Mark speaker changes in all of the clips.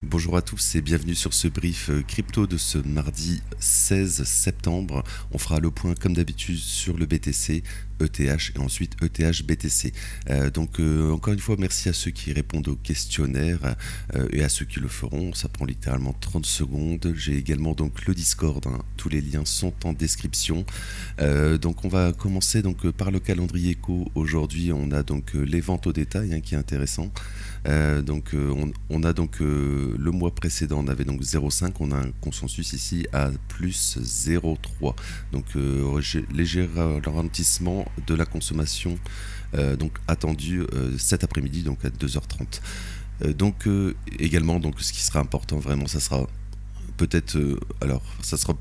Speaker 1: Bonjour à tous et bienvenue sur ce brief crypto de ce mardi 16 septembre. On fera le point comme d'habitude sur le BTC, ETH et ensuite ETH BTC. Encore une fois, merci à ceux qui répondent au questionnaire et à ceux qui le feront. Ça prend littéralement 30 secondes. J'ai également donc le Discord, hein. Tous les liens sont en description. Donc on va commencer par le calendrier éco. Aujourd'hui, on a les ventes au détail, hein, qui est intéressant. On a le mois précédent, on avait donc 0,5, on a un consensus ici à plus 0,3. Léger ralentissement de la consommation attendu cet après-midi donc à 2h30. Également ce qui sera important vraiment, ça sera peut-être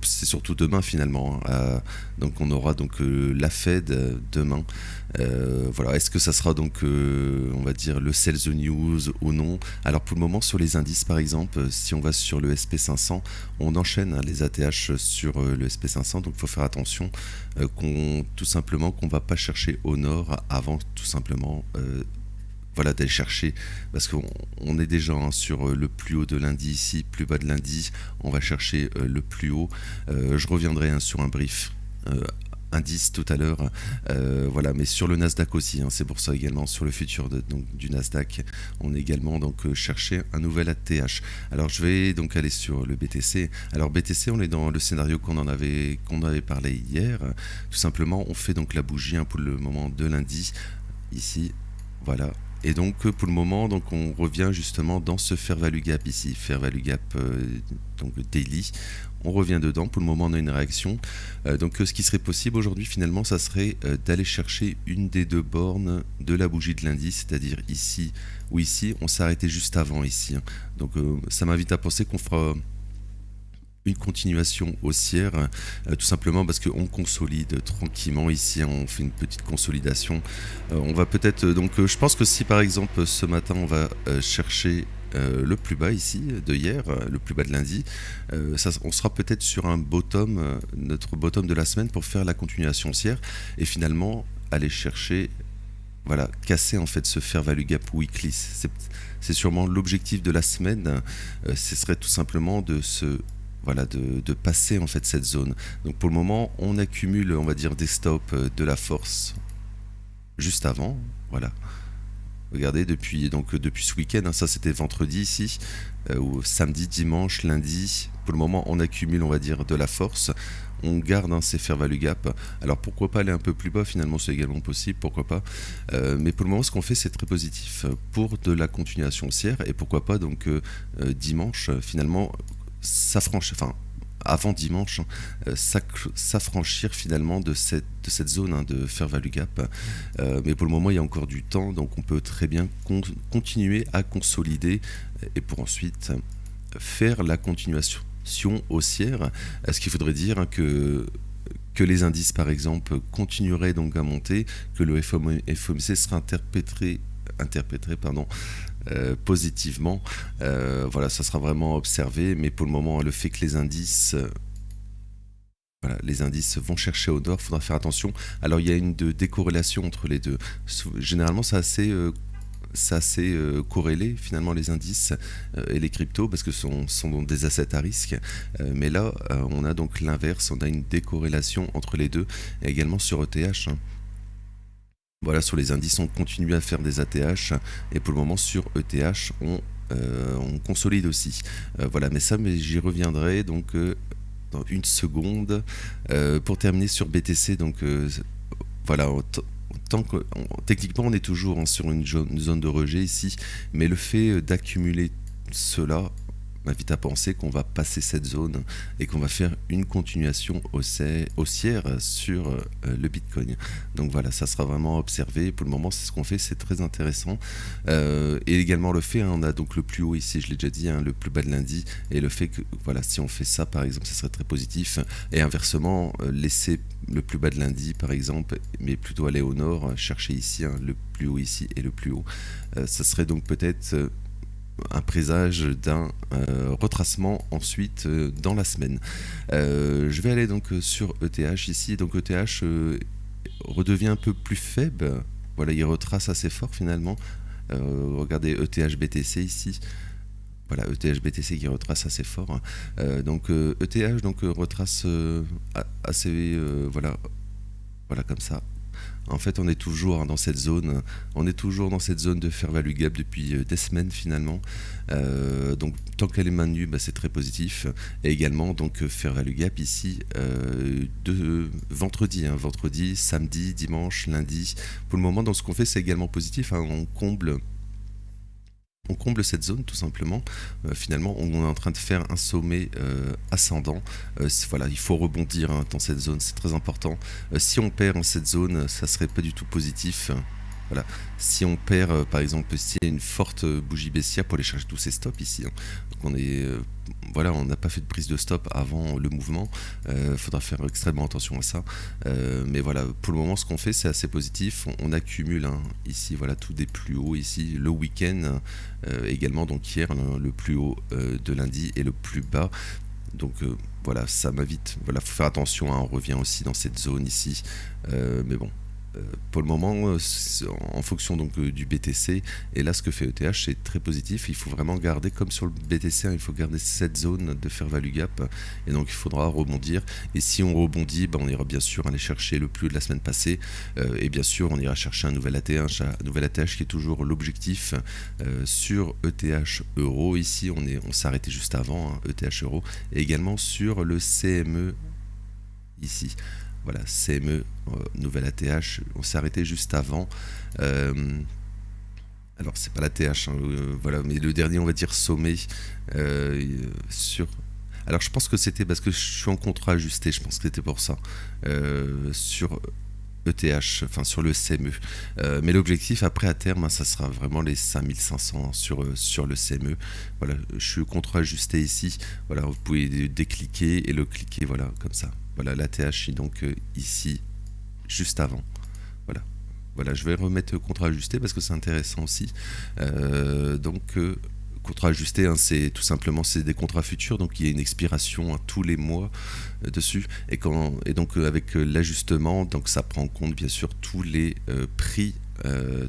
Speaker 1: c'est surtout demain finalement, hein. Donc on aura la Fed demain. Voilà, est-ce que ça sera on va dire le sell the news ou non? Alors pour le moment sur les indices par exemple, si on va sur le SP500, on enchaîne, hein, les ATH sur le SP500, donc il faut faire attention qu'on va pas chercher au nord avant tout simplement d'aller chercher, parce qu'on est déjà, hein, sur le plus haut de lundi ici, plus bas de lundi, on va chercher le plus haut. Je reviendrai, hein, sur un brief indice tout à l'heure, mais sur le Nasdaq aussi, hein, c'est pour ça également sur le futur du Nasdaq, on est également chercher un nouvel ATH. Alors je vais aller sur le BTC. Alors BTC, on est dans le scénario qu'on avait parlé hier. Tout simplement, on fait la bougie, hein, pour le moment de lundi ici, voilà. Et pour le moment, on revient justement dans ce fair value gap ici, fair value gap daily. On revient dedans. Pour le moment, on a une réaction. Ce qui serait possible aujourd'hui, finalement, ça serait d'aller chercher une des deux bornes de la bougie de lundi, c'est-à-dire ici ou ici. On s'est arrêté juste avant ici, hein. Ça m'invite à penser qu'on fera une continuation haussière, tout simplement parce qu'on consolide tranquillement ici, hein, on fait une petite consolidation. On va peut-être je pense que si par exemple ce matin on va chercher le plus bas ici de hier, le plus bas de lundi, on sera peut-être sur un bottom, notre bottom de la semaine, pour faire la continuation haussière et finalement aller chercher, voilà, casser en fait ce fair value gap weekly. C'est sûrement l'objectif de la semaine. Ce serait tout simplement de passer en fait cette zone. Donc pour le moment, on accumule, on va dire, des stops de la force juste avant. Voilà. Regardez, depuis ce week-end, hein, ça c'était vendredi ici, ou samedi, dimanche, lundi. Pour le moment, on accumule, on va dire, de la force. On garde, hein, ces fair value gap. Alors pourquoi pas aller un peu plus bas, finalement c'est également possible, pourquoi pas. Mais pour le moment, ce qu'on fait, c'est très positif pour de la continuation haussière, et pourquoi pas dimanche, finalement avant dimanche, hein, s'affranchir finalement de cette zone, hein, de fair value gap. Mais pour le moment, il y a encore du temps, donc on peut très bien continuer à consolider et pour ensuite faire la continuation haussière. Ce qu'il faudrait dire, hein, que les indices par exemple continueraient à monter, que le FOMC sera interprété positivement. Voilà, ça sera vraiment observé, mais pour le moment, le fait que les indices vont chercher au nord, il faudra faire attention. Alors il y a une décorrélation entre les deux. Généralement, c'est assez corrélé finalement, les indices et les cryptos, parce que ce sont des assets à risque. Mais là, on a l'inverse, on a une décorrélation entre les deux, et également sur ETH, hein. Voilà, sur les indices, on continue à faire des ATH, et pour le moment sur ETH, on consolide aussi. Voilà, mais j'y reviendrai dans une seconde. Pour terminer sur BTC, voilà, techniquement on est toujours, hein, sur une zone de rejet ici, mais le fait d'accumuler cela m'invite à penser qu'on va passer cette zone et qu'on va faire une continuation haussière sur le Bitcoin. Donc voilà, ça sera vraiment observé. Pour le moment, c'est ce qu'on fait, c'est très intéressant. Et également le fait, hein, on a le plus haut ici, je l'ai déjà dit, hein, le plus bas de lundi, et le fait que, voilà, si on fait ça par exemple, ça serait très positif. Et inversement, laisser le plus bas de lundi par exemple, mais plutôt aller au nord, chercher ici, hein, le plus haut ici et le plus haut. Ça serait donc peut-être un présage d'un retracement ensuite dans la semaine. Je vais aller sur ETH ici. Donc ETH redevient un peu plus faible. Voilà, il retrace assez fort finalement. Regardez ETH BTC ici. Voilà, ETH BTC qui retrace assez fort, hein. Donc ETH donc retrace assez voilà, voilà comme ça. En fait, on est toujours dans cette zone, on est toujours dans cette zone de fair value gap depuis des semaines finalement. Donc tant qu'elle est maintenue, bah, c'est très positif. Et également donc fair value gap ici de vendredi, hein, vendredi, samedi, dimanche, lundi. Pour le moment, dans ce qu'on fait, c'est également positif, hein. On comble cette zone tout simplement. Finalement, on est en train de faire un sommet ascendant. Voilà, il faut rebondir, hein, dans cette zone, c'est très important. Si on perd en cette zone, ça serait pas du tout positif. Voilà. Si on perd, par exemple, s'il y a une forte bougie baissière pour aller chercher tous ces stops ici, hein. Donc voilà, on n'a pas fait de prise de stop avant le mouvement. Il faudra faire extrêmement attention à ça. Mais voilà, pour le moment, ce qu'on fait, c'est assez positif. On accumule, hein, ici, voilà, tout des plus hauts ici, le week-end également. Donc hier, le plus haut de lundi et le plus bas. Donc voilà, ça m'invite. Voilà, faut faire attention, hein, on revient aussi dans cette zone ici. Mais bon, pour le moment, en fonction donc du BTC, et là ce que fait ETH c'est très positif. Il faut vraiment garder, comme sur le BTC, hein, il faut garder cette zone de fair value gap, et donc il faudra rebondir. Et si on rebondit, on ira bien sûr aller chercher le plus haut de la semaine passée, et bien sûr on ira chercher un nouvel ATH qui est toujours l'objectif sur ETH euro. Ici on s'est arrêté juste avant, hein, ETH euro, et également sur le CME ici. Voilà, CME, nouvelle ATH, on s'est arrêté juste avant. Alors, c'est pas l'ATH, hein, voilà, mais le dernier, on va dire, sommet sur. Alors, je pense que c'était parce que je suis en contrat ajusté, je pense que c'était pour ça. Sur ETH, enfin sur le CME. Mais l'objectif après à terme, hein, ça sera vraiment les 5500 sur le CME. Voilà, je suis contrat ajusté ici. Voilà, vous pouvez décliquer et le cliquer, voilà, comme ça. Voilà, l'ATH est donc ici, juste avant. Voilà. Voilà, je vais remettre contrat ajusté parce que c'est intéressant aussi. Contrat ajusté, hein, c'est tout simplement c'est des contrats futurs, donc il y a une expiration, hein, tous les mois dessus. Et donc avec l'ajustement, donc ça prend en compte bien sûr tous les prix.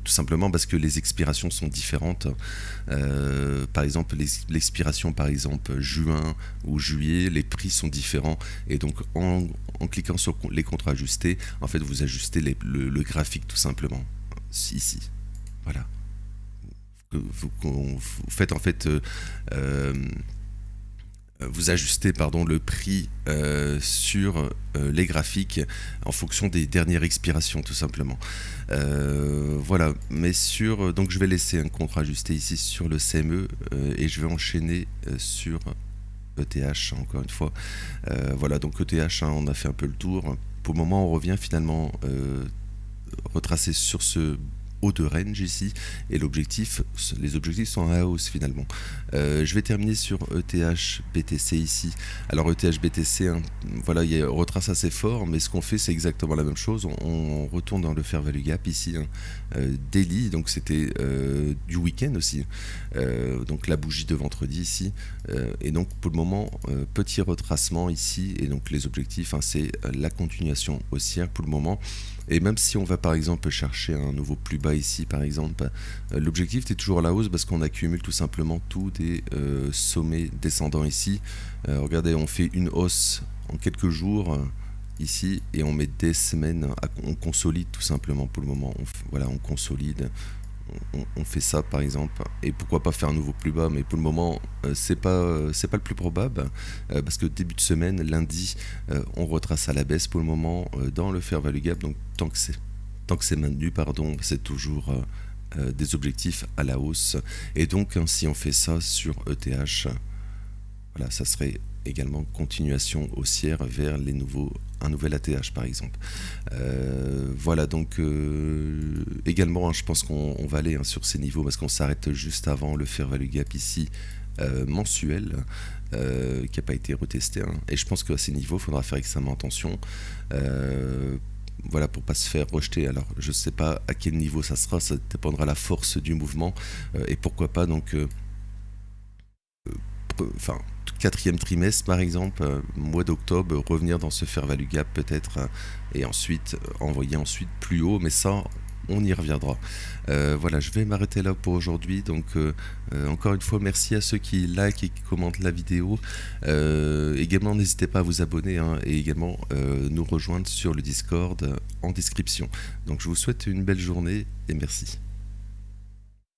Speaker 1: Tout simplement parce que les expirations sont différentes. Par exemple, l'expiration, par exemple, juin ou juillet, les prix sont différents. Et donc, en cliquant sur les contrats ajustés, en fait, vous ajustez le graphique tout simplement. Ici. Voilà. Vous faites en fait. Vous ajustez le prix sur les graphiques en fonction des dernières expirations tout simplement. Voilà, mais donc je vais laisser un contrat ajusté ici sur le CME et je vais enchaîner sur ETH encore une fois. Voilà, donc ETH, hein, on a fait un peu le tour. Pour le moment, on revient finalement retracer sur ce haut de range ici, et les objectifs sont à la hausse finalement. Je vais terminer sur ETH BTC ici. Alors ETH BTC, hein, voilà, il retrace assez fort, mais ce qu'on fait c'est exactement la même chose. On retourne dans le fair value gap ici, hein, daily, donc c'était du week-end aussi, donc la bougie de vendredi ici, et donc pour le moment petit retracement ici, et donc les objectifs, hein, c'est la continuation haussière pour le moment. Et même si on va par exemple chercher un nouveau plus bas ici par exemple, l'objectif est toujours à la hausse parce qu'on accumule tout simplement tous des sommets descendants ici. Regardez, on fait une hausse en quelques jours ici et on met des semaines, on consolide tout simplement pour le moment. Voilà, on consolide. On fait ça par exemple, et pourquoi pas faire un nouveau plus bas, mais pour le moment c'est pas le plus probable, parce que début de semaine, lundi, on retrace à la baisse pour le moment dans le fair value gap, donc tant que c'est maintenu, c'est toujours des objectifs à la hausse, et donc hein, si on fait ça sur ETH, voilà, ça serait également continuation haussière vers un nouvel ATH par exemple. Voilà, donc également, hein, je pense qu'on va aller, hein, sur ces niveaux parce qu'on s'arrête juste avant le fair value gap ici mensuel qui n'a pas été retesté, hein, et je pense qu'à ces niveaux il faudra faire extrêmement attention. Voilà, pour pas se faire rejeter. Alors je sais pas à quel niveau ça sera, ça dépendra de la force du mouvement, et pourquoi pas donc enfin quatrième trimestre par exemple, mois d'octobre, revenir dans ce fair value gap peut-être, et ensuite envoyer ensuite plus haut, mais ça on y reviendra. Voilà, je vais m'arrêter là pour aujourd'hui. Donc, encore une fois, merci à ceux qui like et qui commentent la vidéo. Également, n'hésitez pas à vous abonner, hein, et également nous rejoindre sur le Discord en description. Donc, je vous souhaite une belle journée et merci.